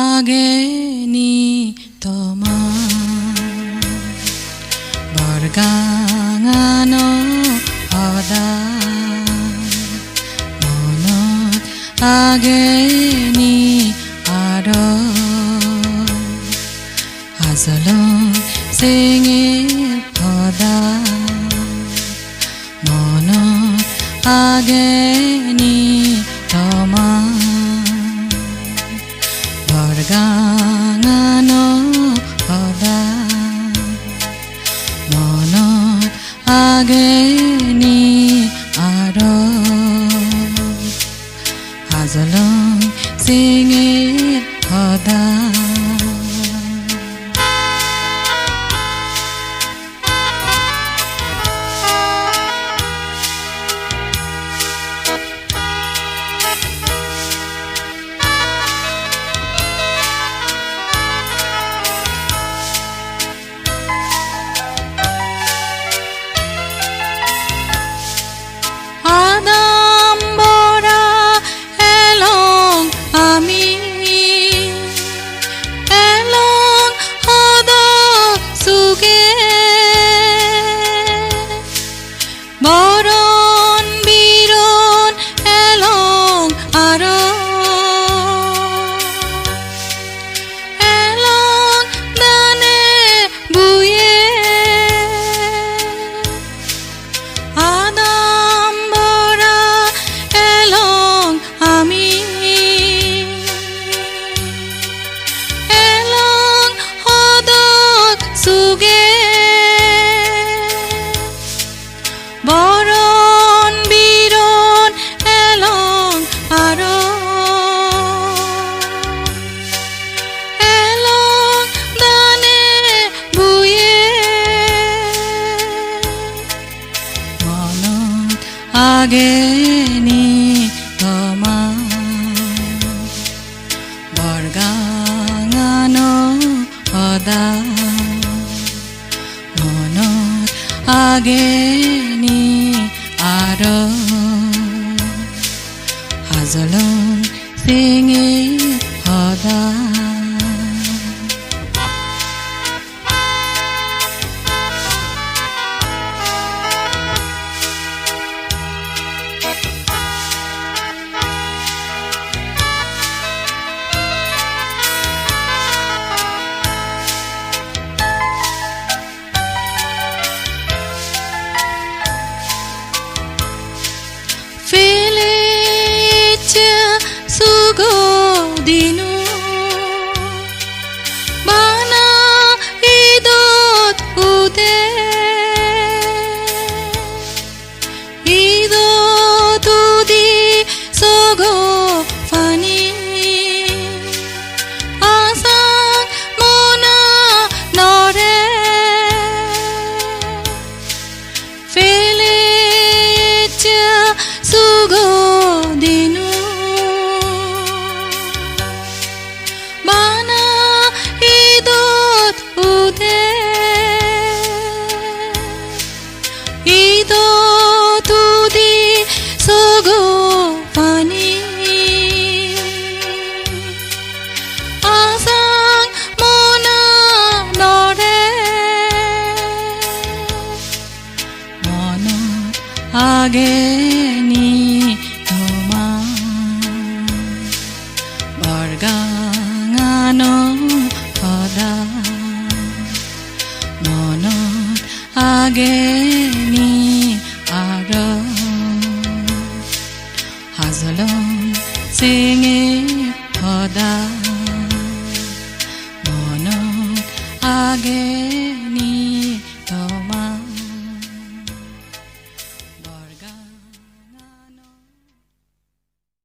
আগেনি তোমাৰ বৰগাঙান সদায় মনত আগেনি আৰু হাজলং চিঙি সদায় মনত আগেনি তোমাৰ বৰগাঙান সদায় মনত আগেনি আৰু হাজলং চিঙি সদায় বৰণ বিৰণ এলং আৰু এলং দানে বুয়ে আদাম বৰা এলং আমি এলং সদক চুগে বৰণ বিৰণ এলং আৰু এলং দানে বুয়ে মনত আগেনি তোমাৰ বৰগাঙান সদায় মনত আগেনি আৰু হাজলং চিঙি সদায় Sugodinu bana idot ude idot udi sogo fani asang mona nore felecha sugodinu আগেনি তোমাৰ বৰগাঙান সদায় মনত আগেনি আৰু হাজলং চিঙি সদায় মনত আগে